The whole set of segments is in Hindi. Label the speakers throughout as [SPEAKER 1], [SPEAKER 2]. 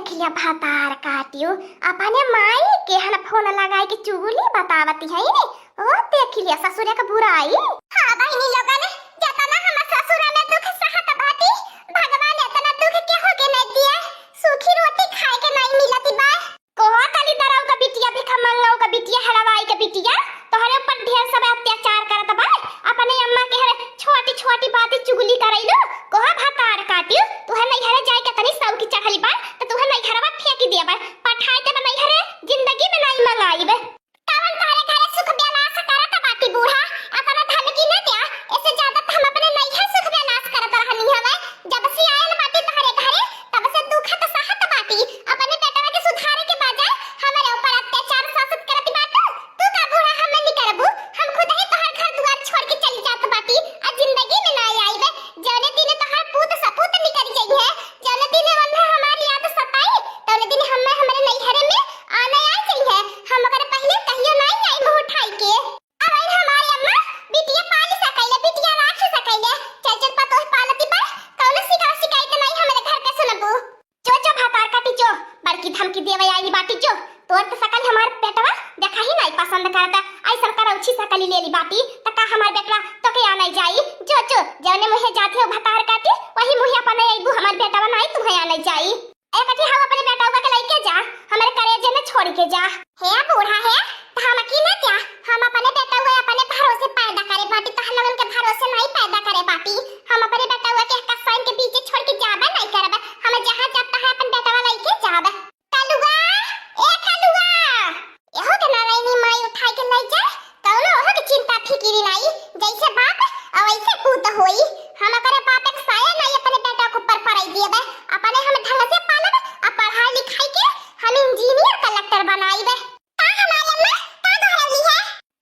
[SPEAKER 1] देख लिया भातार काटियो अपने माई के हन फोन लगाई के चुगली बतावती है ने। ओ देख लिया ससुर का बुराई। हां बहिनी लोगन जतना हम ससुर में दुख सहत बाटी भगवान इतना दुख के हो के नहीं दिया। सूखी रोटी खाए के नहीं मिलती बा। कोहा काली दराव का बिटिया भी खमंगाओ का बिटिया हलवाई का बिटिया तोहरे ऊपर ढेर सब अत्याचार करत बा। अपने अम्मा के हरे छोटी छोटी बातें चुगली करैलो। कोहा भातार काटियो तू है नहीं हरे जाए के तनी सब की चखली बा त तू है नहीं घरवा फेंक दिया बा। पठाई ते नहीं हरे जिंदगी में नहीं मंगाई बे। कवन तारे घरे सुख विलास करत बाटी बूढ़ा अपना धमकी न दिया। इससे ज्यादा हम अपने नहीं है सुख विलास करत रहनी हवे। जब से आयल बाटी तोहरे घरे तब से दुख त सहत बाटी। अपने बेटवा के सुधारे के बजाय हमारे ऊपर अत्याचार शासित करत बाटू। तू का बूढ़ा हम नहीं करबू। हम खुद ही तोहर घर द्वार छोड़ के चली जात बाटी आ जिंदगी में नहीं आई बे। जौने दिन तोहर पूत सपूत निकल जाई है जौने दिन वन्ने हमारी याद सताई तौने दिन हमें हमारे नैहरे में आने आ जाई है। हम अगर पहले कहियो नहीं आई मुंह उठाई के अब आई हमारी अम्मा बिटिया पाल सकैले बिटिया राख सकैले चल चल पतो पालती बा। कौन शिकायत नहीं हमारे घर के सुनबू। जो जो भातार काटी जो बड़की धमकी देवे आई बाटी जो तोर त सकल हमार पेटवा देखा ही नहीं पसंद करता। ऐसा करौछी सकली लेली बाटी त का हमार बेटवा तो के आने जाई। जो जो जौने मुहे जाथे हो भातार काटी वही मुहे अपने आईबू हमार बेटवा नहीं तुम्हें आने जाई। एकठी हम अपने बेटवा के लेके जा हमारे करेजे में छोड़ के जा। हे बूढ़ा है त हम की न क्या हम अपने बेटवा अपने भरोसे पैदा करे बाटी त हम लोगन के भरोसे नहीं पैदा करे बाटी। हम अपने बेटवा के कसाइन के पीछे छोड़ के जाबे नहीं करबे। हम जहां जाता है अपन बेटवा लेके जाबे। कलुआ ए कलुआ एहो के नारायणी माई उठाई के ले जा। कौनो हो के चिंता फिकिरी नहीं जैसे बाप वैसे पूत होई। हम अपने बाप के साया नहीं अपने बेटा को ऊपर पढ़ाई दिए अपने हम ढंग से पालब आ पढ़ाई लिखाई के हम इंजीनियर कलेक्टर बनाई बे। का हमारे अम्मा का धरली है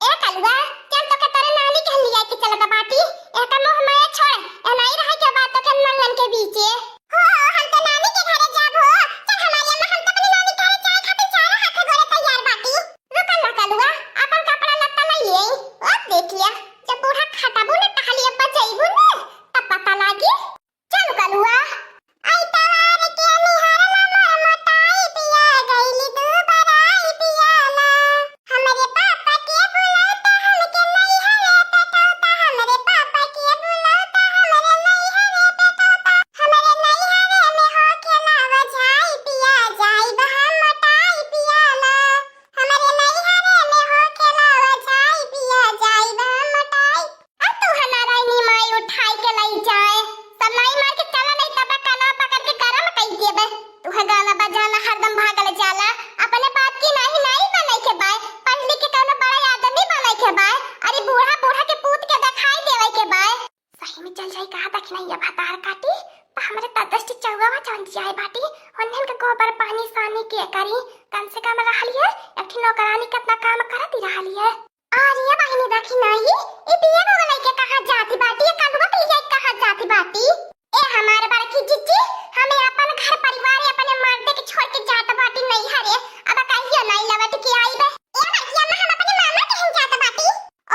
[SPEAKER 1] ए कलुआ चल तो के तेरे नानी के लिया के चलत बाटी। एका मोह माया छोड़ ए नहीं रहे के बात के नंगन के बीचे। हो हम तो नानी के घरे जाब हो। चल हमारे अम्मा हम तो अपनी नानी के घरे चाय खातिर चारों हाथ घरे तैयार बाटी। रुकल ना कलुआ अपन कपड़ा लत्ता नहीं ले ओ देख लिया जब बूढ़ा खटाबू न टहली पर जाइबू न तब पता लागी। चल कलुआ आई तवार के निहार मोर मोटाई पिया गईली दू बराई पियाला। हमरे पापा के बुलाता हमके नहीं हरे पेटौता। हमरे पापा के बुलाता हमरे नहीं हरे पेटौता। हमरे नहीं हरे में हो के लावा जाई पिया जाई हम मोटाई पियाला। हमरे नहीं हरे में हो के लावा जाई पिया जाई हम मोटाई। अब तू नारायणी माई उठाई के लाई जाए सनाई मार के चला नहीं तब काना पकड़ के गरम कई देबे। तू गाना बजाना हरदम भागल जाला अपने बात की नहीं नहीं बनाई के बाय पढ़ लिख के कोनो बड़ा आदमी बनाई के बाय। अरे बूढ़ा बूढ़ा के पूत के दिखाई देवे के बाय। सही में चल जाई कहा तक नहीं ये भातार काटी त हमरे तदष्ट चौगावा जान जाए बाटी। ओन्हन के गोबर पानी सानी के करी कम से कम रहली है एकठी नौकरानी कितना काम करती रहली है। और ये बहिनी देखी नहीं ई बिया को लेके कहां जाती बाटी। ये कलवा के लिए कहां जाती बाटी। ए हमारे बड़की जिज्जी हमें अपन घर परिवार अपने मर्द के छोड़ के जात बाटी नहीं हरे। अब कहियो नहीं लवट के आई बे। ए भैया हम अपने मामा के हम जात बाटी।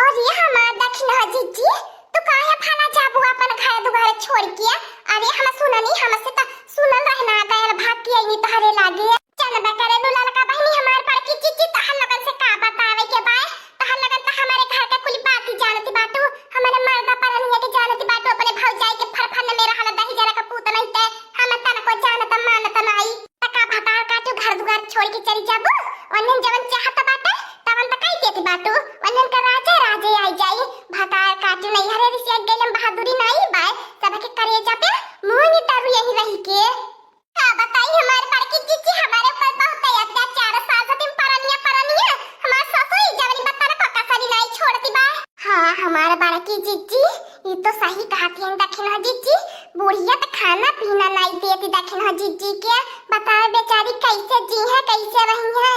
[SPEAKER 1] और ये हमार देखी ना जिज्जी तू काहे फाला जाबू अपन घर दुआर छोड़ के। अरे हम सुननी हमसे त सुनल रहना गयल भाग के आई तहरे लागे। चल बे करे लुला लगा बहिनी हमार बड़की जिज्जी तहल लगन से का बतावे के बाय। तहल लगन त हमारे घर का कुल बात ही जानती बाटू। हमारे मर्दा परनिया के जानती बाटू। अपने भौजाई के फरफन में रहल दही जरा का पूत नहीं ते हम तन को जानत मानत नहीं। तका भातार काटू घर दुआर छोड़ के चली जाबू। वनन जवन चाहत बाटे तवन त कई देती बाटू। वनन का राजा राजे आई जाई भातार काटू नहीं हरे रिसिया गेलम बहादुरी नहीं बाय सब के करेजा पे मुंह नि तारू यही रही के। का बताई हमारे बड़की जिज्जी हमारे ऊपर बहुत अत्याचार साजतिम परनिया हमार ससुई जवनी बतर को कसरी नहीं छोड़ती बा। हां हमारे बड़की जिज्जी ये तो सही कहती है दखिन जिज्जी। बुढ़िया तो खाना पीना नहीं देती दखिन जिज्जी के। बताओ बेचारी कैसे जी है कैसे रही है।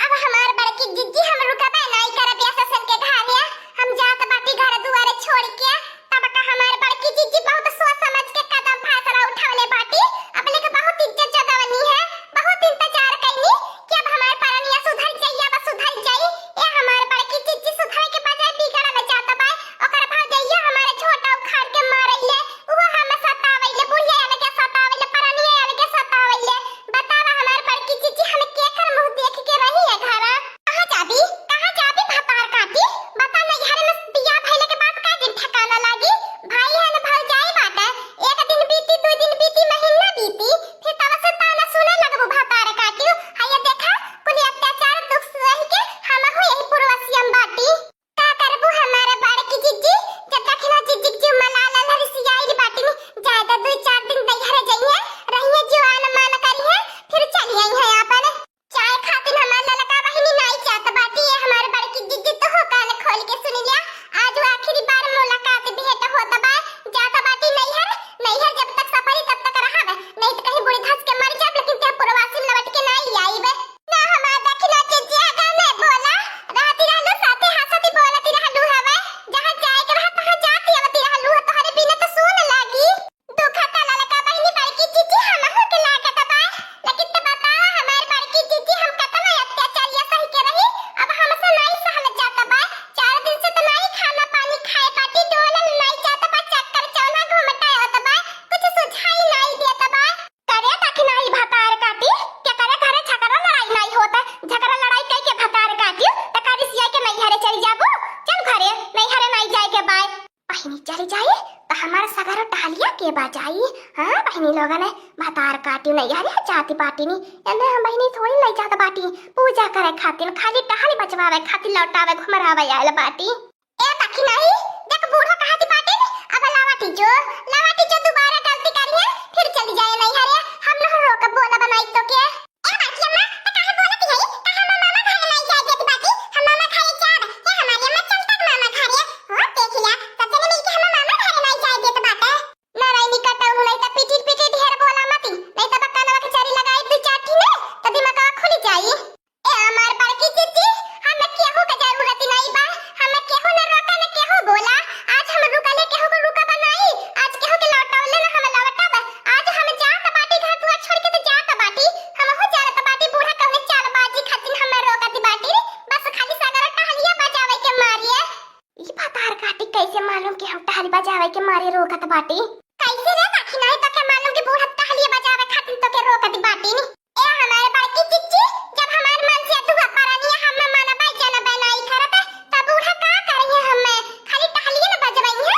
[SPEAKER 1] अब हमारे बड़की जिज्जी हम रुकबे नहीं करब या ससन के घरे हम जात बाटी घर दुआरे छोड़ के। तब का हमारे बड़की जिज्जी बहुत सोच समझ के कदम फैसला उठावले बाटी। अपने के बहुत इज्जत जतावनी है बहुत इंतजार कैनी कि अब हमारे परनिया सुधर जाई अब सुधर जाई। ए हमारे बड़की जिज्जी सुधर के बजाय बिगड़ल जात बा। ओकर भौजैया हमारे छोटा उखाड़ के मारैले वो हम सतावैले बुढ़िया अलगे सतावैले परनिया अलगे सतावैले। बतावा हमारे लोगन है भतार काटी नहीं यार चाहती बाटी नहीं एने हम बहिनी थोड़ी नहीं चाहता बाटी पूजा करे खातिर खाली टहली बचवावे खातिर लौटावे घुमरावे आयल बाटी ए बाकी नहीं देख बूढ़ा कहती बाटी अब लावाटी जो दोबारा गलती करिए फिर चली जाए नहीं हरे हम न रोक बोला बनाई तो के ए बाकी अम्मा तो काहे बोलती है तो हम मामा खाए नहीं जाए देती बाटी हम मामा खाए चार ये हमारी अम्मा चलता मामा खा रही हो देख लिया सबने मिलके हम मामा खाए नहीं जाए देती बात नारायणी कटा नहीं तो पीटी ढेर बोला मती नहीं तो बक्का के चारी लगाई दो चाटी ने तो दिमाग खुल जाई ए हमार पर की चिट्ठी हमें केहू के जरूरत नहीं बा हमें केहू न रोका न केहू बोला आज हम रुकले केहू को रुका बनाई आज केहू के लौटावले न हम लौटाब आज हम जात बाटी घर दुआ छोड़ के तो जात बाटी हम हो जात बाटी बूढ़ा कहने चाल बाजी खातिर हम रोकती बाटी बस खाली सागर टहलिया बजावे के मारिए ई पतार काटी कैसे मालूम कि हम टहली बजावे के मारे रोकत बाटी कैसे रे बाकी नहीं तो के मालूम कि बूढ़ा टहलिया बजावे खातिर तो के रोकती बाटी नी ए हमारे बाकी चिच्ची जब हमार मन से दुआ पारानी हम माना बाई जाना बनाई करत तब बूढ़ा का करिए हम खाली टहलिए न बजवाई है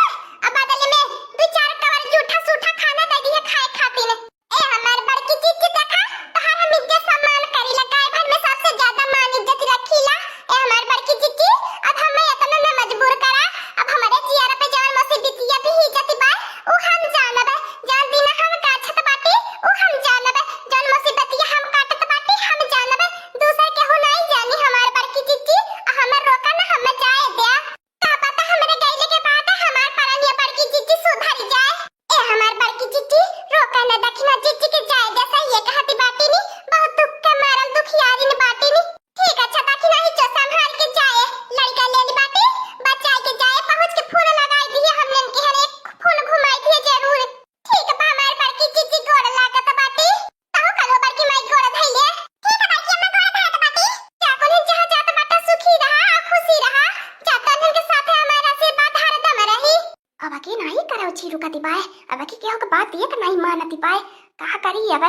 [SPEAKER 1] अब बदले में दो चार कवर जूठा सूठा खाना दे दिए खाए खातिर ए हमार बड़की चिच्ची देखा तोहार हम इज्जत सम्मान करी लगाए भर में सबसे ज्यादा मान इज्जत रखीला ए हमार बड़की चिच्ची अब हम इतना न मजबूर करा अब हमारे जियारा पे जान मुसीबतिया भी इज्जत बा ओ हम जानब जान बिना हम काछत बाटी ओ हम जानब जान मुसीबतिया हम काटत बाटी हम जानब दूसरे केहू नहीं जानी हमार बड़की चिच्ची हमर रोका न हम जाए दिया का पता हमरे गइले के बाद हमार परनिया बड़की चिच्ची सुधर जाए ए हमार बड़की चिच्ची रोका न दखना चिच्ची के जाए जैसा ये कहती बाटी नी बहुत दुख के मारल दुखियारी न बाटी नी ठीक अच्छा दखना ही जो संभाल के जाए लड़का ले ली बाटी बचा के जाए पहुंच के फूल लगाई दिए हमने के हर एक फूल घुमाई दिए जरूर ठीक बा हमार बड़की चिच्ची गोड़ लागत बाटी ताऊ कलो बड़की माई गोड़ धइले ठीक है बाकी हम गोड़ धरत बाटी जा कोने जहां जात बाटा सुखी रहा खुशी रहा जाता दिन के साथ हमारा आशीर्वाद हरदम रही अब की नहीं करो छी रुकती बाय अब की केहू के बात एक नहीं मानती पाए कहा करी अब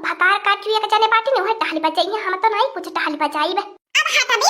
[SPEAKER 1] भतार काटिए के जाने बाटी नहीं है टहली बजाइए हम तो नहीं कुछ टहली बजाई अब हाथ भी